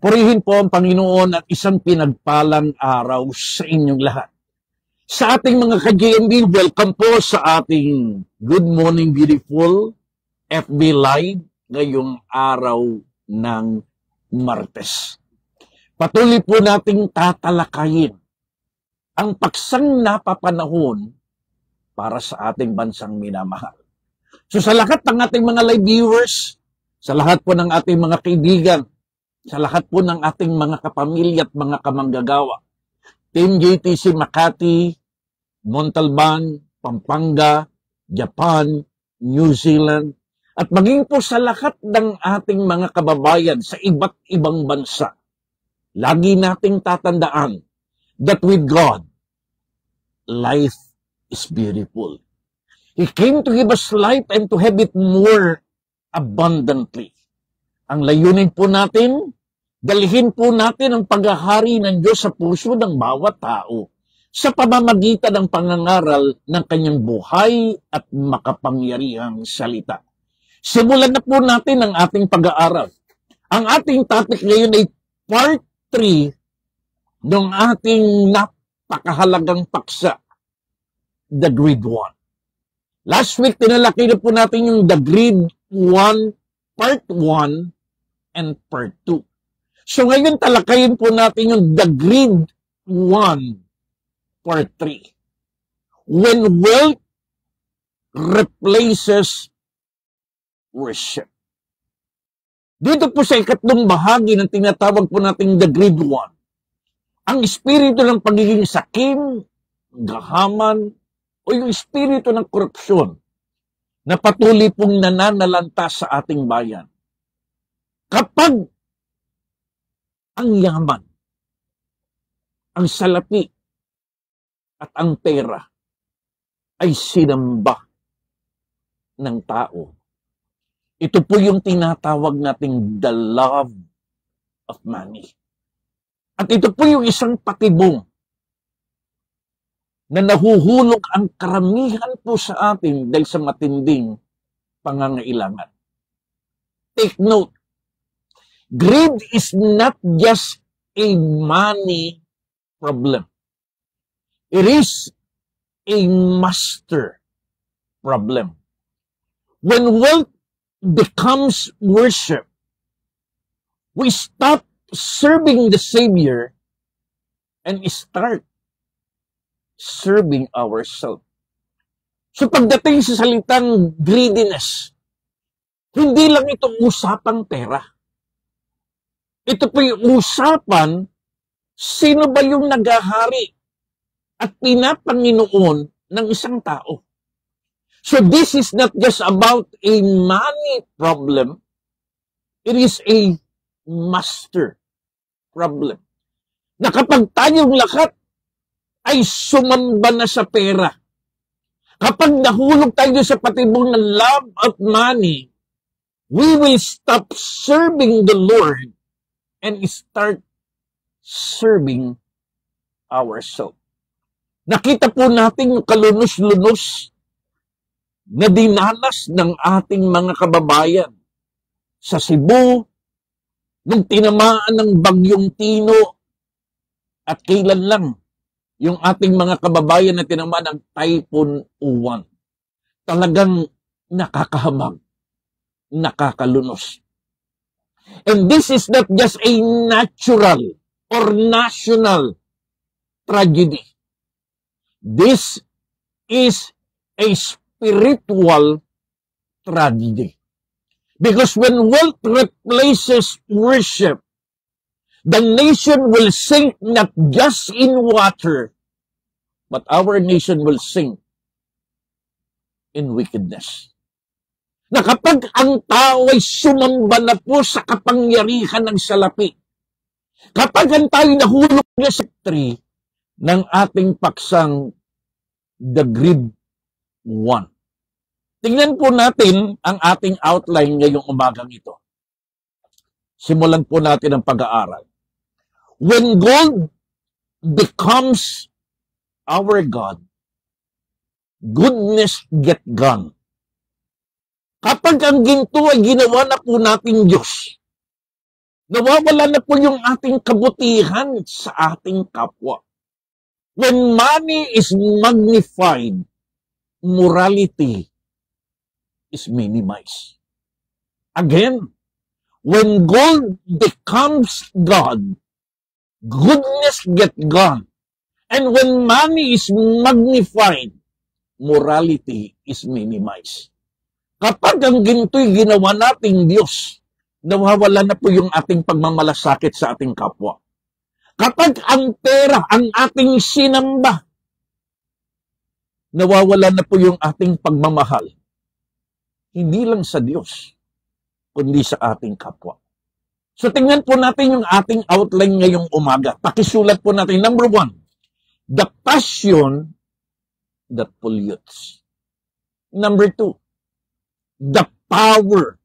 Purihin po ang Panginoon at isang pinagpalang araw sa inyong lahat. Sa ating mga ka-GMB, welcome po sa ating Good Morning Beautiful FB Live ngayong araw ng Martes. Patuloy po nating tatalakayin ang paksang napapanahon para sa ating bansang minamahal. So sa lahat ng ating mga live viewers, sa lahat po ng ating mga kaibigan, sa lahat po ng ating mga kapamilya at mga kamanggagawa, Team JTC Makati, Montalban, Pampanga, Japan, New Zealand, at maging po sa lahat ng ating mga kababayan sa iba't ibang bansa, lagi nating tatandaan that with God, life is beautiful. He came to give us life and to have it more abundantly. Ang layunin po natin, dalhin po natin ang paghahari ng Diyos sa puso ng bawat tao sa pamamagitan ng pangangaral ng kanyang buhay at makapangyarihang salita. Simulan na po natin ang ating pag-aaral. Ang ating topic ngayon ay part 3 ng ating napakahalagang paksa, the Grade 1. Last week, tinalaki na po natin yung the Grade 1, part 1, and part 2. So ngayon, talakayin po natin yung the Grade 1, part 3. When wealth replaces worship. Dito po sa ikatlong bahagi ng tinatawag po natin the Grade 1, ang espiritu ng pagiging sakim, gahaman, o yung espiritu ng korupsyon na patuloy pong nananalanta sa ating bayan. Kapag ang yaman, ang salapi, at ang pera ay sinamba ng tao, ito po yung tinatawag nating the love of money. At ito po yung isang patibong na nahuhulog ang karamihan po sa atin dahil sa matinding pangangailangan. Take note, greed is not just a money problem. It is a master problem. When wealth becomes worship, we stop serving the Savior and start serving ourselves. So pagdating sa salitang greediness, hindi lang ito usapang pera. Ito po yung usapan, sino ba yung naghahari at pinapanginoon ng isang tao. So this is not just about a money problem, it is a master problem. Na kapag tayong lahat ay sumamba na sa pera, kapag nahulog tayo sa patibong ng love of money, we will stop serving the Lord and start serving ourselves. Nakita po natin yung kalunos-lunos na dinanas ng ating mga kababayan sa Cebu, nung tinamaan ng bagyong Tino, at kailan lang yung ating mga kababayan na tinamaan ng Typhoon Uwan. Talagang nakakahamag, nakakalunos. And this is not just a natural or national tragedy. This is a spiritual tragedy. Because when wealth replaces worship, the nation will sink not just in water, but our nation will sink in wickedness. Na kapag ang tao ay sumamba na po sa kapangyarihan ng salapi, kapag ang tao nahulog na sa tree ng ating paksang the Grade 1. Tingnan po natin ang ating outline ngayong umagang ito. Simulan po natin ang pag-aaral. When gold becomes our God, goodness get gone. Kapag ang ginto ay ginawa na po natin Diyos, Nawawala na po yung ating kabutihan sa ating kapwa. When money is magnified, morality is minimized. Again, when gold becomes God, goodness get gone. And when money is magnified, morality is minimized. Kapag ang ginto'y ginawa nating Diyos, nawawala na po yung ating pagmamalasakit sa ating kapwa. Kapag ang pera ang ating sinamba, nawawala na po yung ating pagmamahal. Hindi lang sa Diyos, kundi sa ating kapwa. So tingnan po natin yung ating outline ngayong umaga. Pakisulat po natin. Number 1, the passion that pollutes. Number 2, the power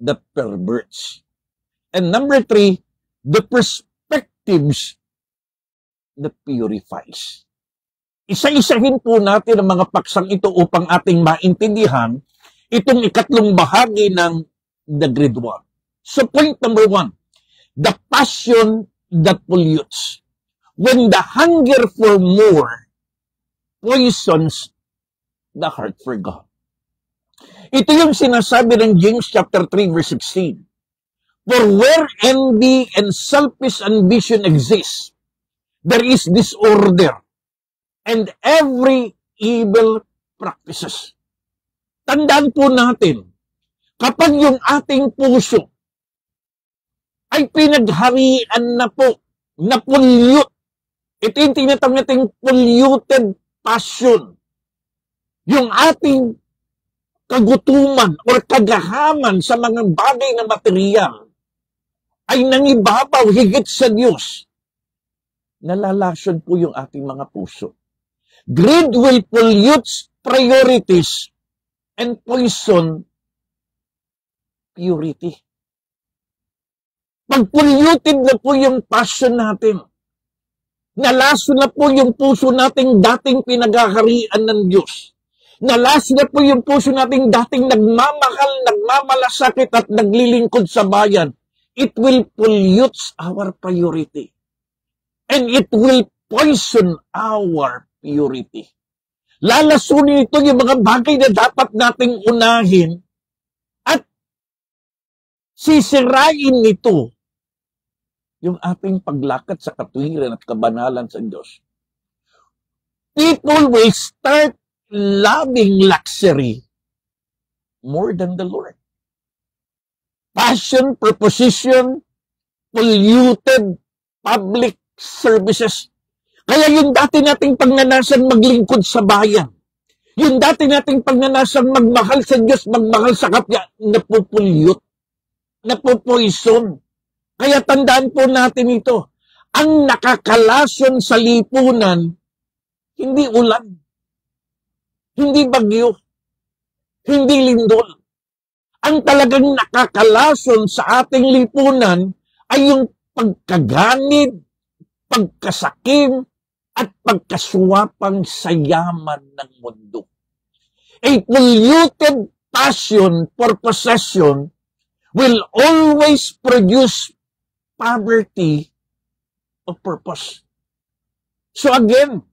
that perverts. And number 3, the perspectives that purifies. Isa-isahin po natin ang mga paksang ito upang ating maintindihan itong ikatlong bahagi ng the grade 1. So point number 1, the passion that pollutes. When the hunger for more poisons the heart for God. Ito yung sinasabi ng James chapter 3 verse 16. For where envy and selfish ambition exist, there is disorder and every evil practices. Tandaan po natin, kapag yung ating puso ay pinagharian na po, na-pollute, ito yung tinatawag nating polluted passion. Yung ating kagutuman o kagahaman sa mga bagay na material ay nangibabaw higit sa Diyos. Nalalason po yung ating mga puso. Greed will pollute priorities and poison purity. Pag polluted na po yung passion natin, nalason na po yung puso nating dating pinaghaharian ng Diyos. Nalason na po yung puso nating dating nagmamahal, nagmamalasakit at naglilingkod sa bayan. It will pollute our priority. And it will poison our purity. Lalasunin ito yung mga bagay na dapat nating unahin at sisirain nito yung ating paglakad sa katwiran at kabanalan sa Diyos. People will start loving luxury more than the Lord. Passion, proposition, polluted public services. Kaya yung dati nating pagnanasan maglingkod sa bayan, yung dati nating pagnanasan magmahal sa Diyos, magmahal sa kapya, napupulyot, napupoison. Kaya tandaan po natin ito, ang nakakalason sa lipunan, hindi ulan, hindi bagyo, hindi lindol. Ang talagang nakakalason sa ating lipunan ay yung pagkaganid, pagkasakim, at pagkaswapang sa yaman ng mundo. A polluted passion for possession will always produce poverty of purpose. So again,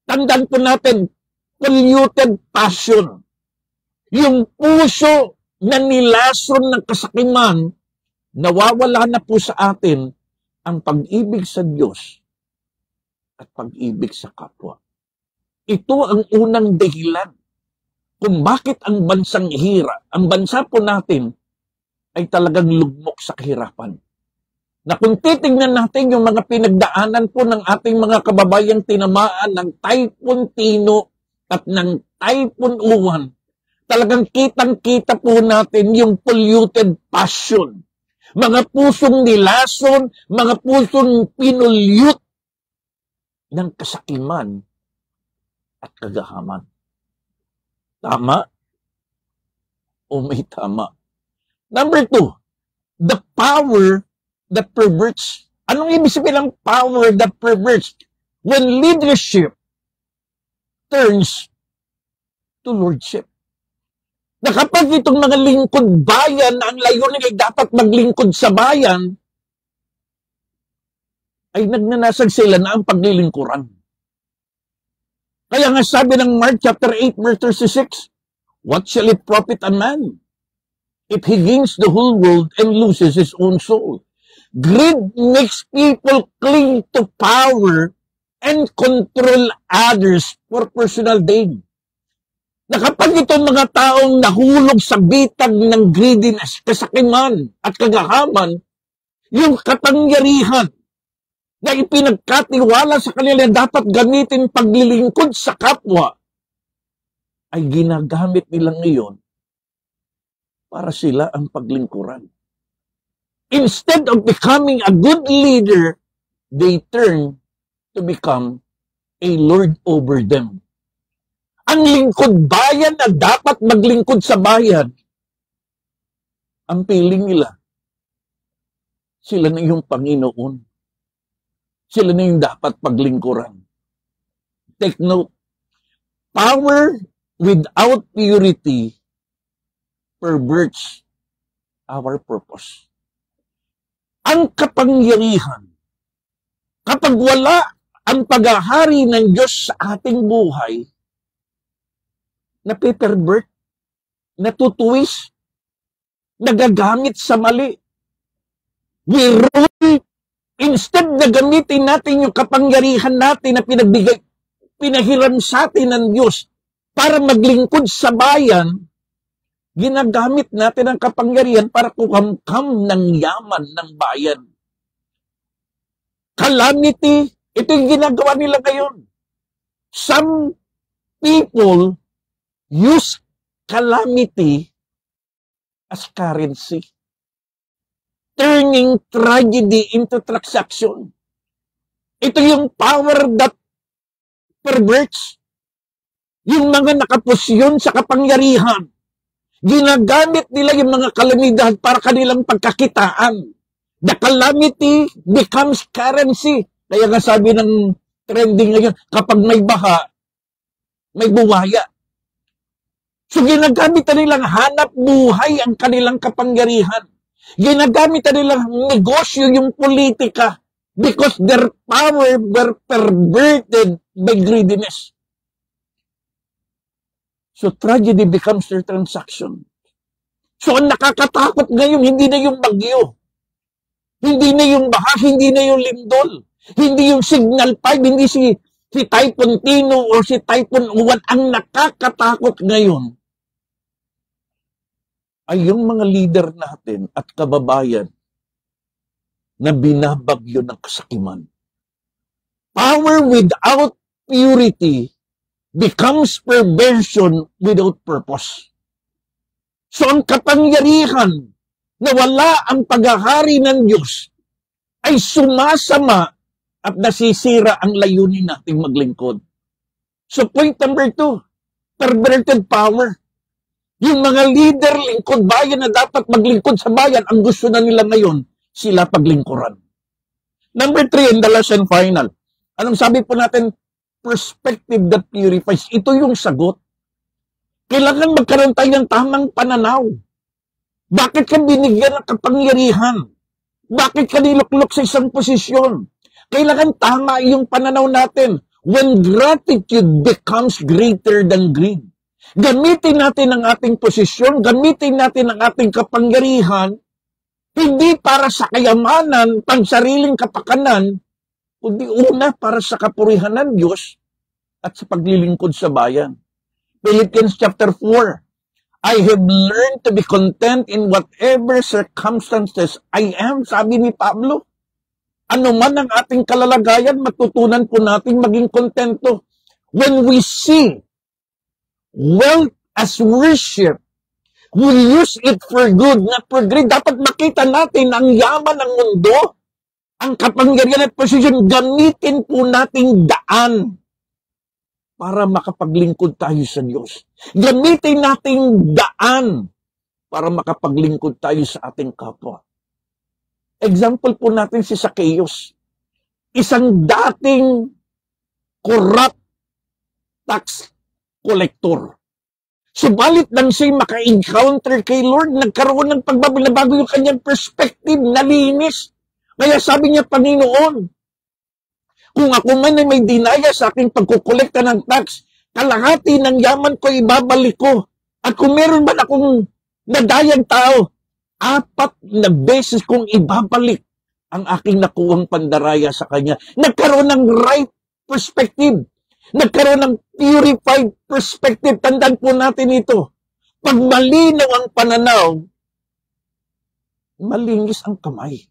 tandaan po natin, polluted passion. Yung puso na nilason ng kasakiman, nawawala na po sa atin ang pag-ibig sa Diyos at pag-ibig sa kapwa. Ito ang unang dahilan kung bakit ang bansang ang bansa po natin ay talagang lugmok sa kahirapan. Na kung titingnan natin yung mga pinagdaanan po ng ating mga kababayang tinamaan ng Typhoon Tino at ng Typhoon Uwan, talagang kitang-kita po natin yung polluted passion. Mga pusong nilason, mga pusong pinulyut ng kasakiman at kagahaman. Tama? O may tama? Number 2, the power that perverts. Anong ibig sabihin ng power that perverts? When leadership turns to lordship. Na kapag itong mga lingkod bayan na ang layunin ay dapat maglingkod sa bayan, ay nagnanasag sila na ang paglilingkuran. Kaya nga sabi ng Mark chapter 8 verse 36, what shall it profit a man if he gains the whole world and loses his own soul? Greed makes people cling to power and control others for personal gain. Na kapag itong mga taong nahulog sa bitag ng greediness, kasakiman at kagahaman, yung kapangyarihan na ipinagkatiwala sa kanila dapat gamitin paglilingkod sa kapwa, ay ginagamit nila ngayon para sila ang paglingkuran. Instead of becoming a good leader, they turn to become a lord over them. Ang lingkod bayan na dapat maglingkod sa bayan, ang piling nila, sila na yung Panginoon. Sila na yung dapat paglingkuran. Take note, power without purity perverts our purpose. Ang kapangyarihan, kapag wala ang paghahari ng Diyos sa ating buhay, napipervert, natutuwis, nagagamit sa mali. We rule, instead na gamitin natin yung kapangyarihan natin na pinahiram sa atin ng Diyos para maglingkod sa bayan, ginagamit natin ang kapangyarihan para kukamkam ng yaman ng bayan. Calamity, ito yung ginagawa nila ngayon. Some people use calamity as currency, turning tragedy into transaction. Ito yung power that perverts. Yung mga nakapusyon sa kapangyarihan, ginagamit nila yung mga kalamidad para kanilang pagkakitaan. The calamity becomes currency. Kaya nga sabi ng trending ngayon, kapag may baha, may buwaya. So ginagamit na nilang hanap buhay ang kanilang kapangyarihan. Ginagamit na nilang negosyo yung politika because their power were perverted by greediness. So tragedy becomes their transaction. So ang nakakatakot ngayon, hindi na yung bagyo. Hindi na yung baha, hindi na yung lindol. Hindi yung Signal 5, hindi si Typhoon Tino or si Typhoon Uwan. Ang nakakatakot ngayon ay yung mga leader natin at kababayan na binabagyo ng kasakiman. Power without purity becomes perversion without purpose. So ang kapangyarihan na wala ang paghahari ng Diyos ay sumasama at nasisira ang layunin nating maglingkod. So point number 2, perverted power. Yung mga leader, lingkod bayan na dapat maglingkod sa bayan, ang gusto na nila ngayon, sila paglingkuran. Number 3, and the last and final. Anong sabi po natin? Perspective that purifies. Ito yung sagot. Kailangan magkaroon tayo ng tamang pananaw. Bakit ka binigyan ng kapangyarihan? Bakit ka niluklok sa isang posisyon? Kailangan tama yung pananaw natin. When gratitude becomes greater than greed. Gamitin natin ang ating posisyon, gamitin natin ang ating kapangyarihan, hindi para sa kayamanan, pansariling kapakanan, kundi una para sa kapurihan ng Diyos at sa paglilingkod sa bayan. Philippians chapter 4, I have learned to be content in whatever circumstances I am, sabi ni Pablo. Ano man ang ating kalalagayan, matutunan po natin maging kontento. When we see wealth as worship, we use it for good, not for greed. Dapat makita natin ang yaman ng mundo, ang kapangyarihan at posisyon, gamitin po nating daan para makapaglingkod tayo sa Diyos. Gamitin nating daan para makapaglingkod tayo sa ating kapwa. Example po natin si Zacchaeus, isang dating corrupt tax collector. Subalit nang siya maka-encounter kay Lord, nagkaroon ng pagbabago yung kanyang perspective, nalinis. Kaya sabi niya, Panginoon, Kung ako man ay may dinaya sa aking pagkukolekta ng tax, kalahati ng yaman ko ibabalik ko. At kung meron man akong nadayang tao, 4 na beses kong ibabalik ang aking nakuhang pandaraya sa kanya. Nagkaroon ng right perspective. Nagkaroon ng purified perspective. Tandaan po natin ito. Pag malinaw ang pananaw, malinis ang kamay.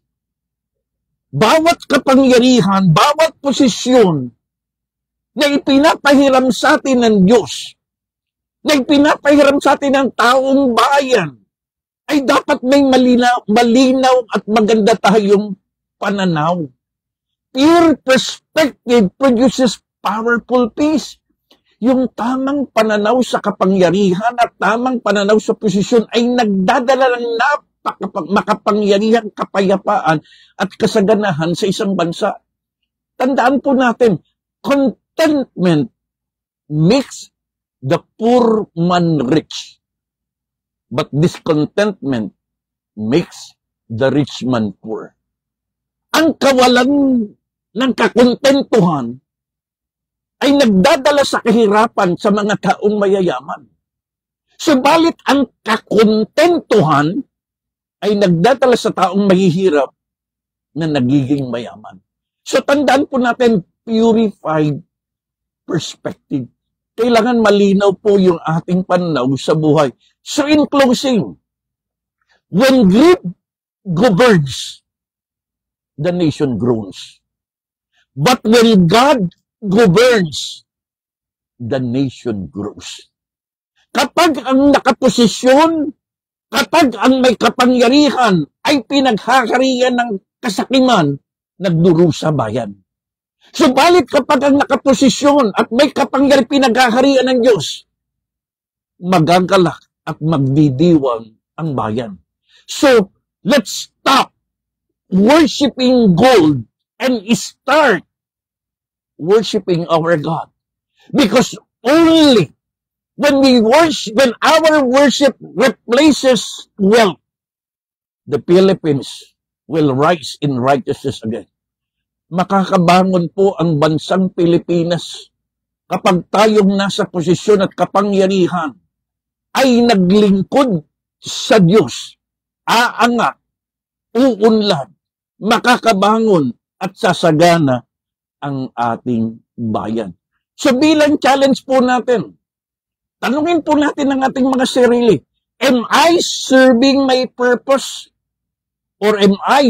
Bawat kapangyarihan, bawat posisyon na ipinapahiram sa atin ng Diyos, na ipinapahiram sa atin ng taong bayan, ay dapat may malinaw at maganda tayong pananaw. Pure perspective produces powerful peace. Yung tamang pananaw sa kapangyarihan at tamang pananaw sa posisyon ay nagdadala ng makapangyarihang kapayapaan at kasaganahan sa isang bansa. Tandaan po natin, contentment makes the poor man rich. But discontentment makes the rich man poor. Ang kawalan ng kakontentuhan ay nagdadala sa kahirapan sa mga taong mayayaman. Subalit ang kakontentuhan ay nagdadala sa taong mahihirap na nagiging mayaman. So tandaan po natin, purified perspective. Kailangan malinaw po yung ating pananaw sa buhay. So in closing, when greed governs, the nation groans. But when God governs, the nation grows. Kapag ang nakaposisyon, kapag ang may kapangyarihan ay pinaghaharian ng kasakiman, nagdurusa bayan. Subalit kapag ang nakaposisyon at may kapangyarihan pinaghaharian ng Diyos, magagalak at magdidiwang ang bayan. So, let's stop worshiping gold and start worshiping our God. Because only when our worship replaces wealth, the Philippines will rise in righteousness again. Makakabangon po ang bansang Pilipinas kapag tayong nasa posisyon at kapangyarihan ay naglingkod sa Diyos, aangat, uunlad, makakabangon at sasagana ang ating bayan. So bilang challenge po natin, tanungin po natin ang ating mga sarili, am I serving my purpose? Or am I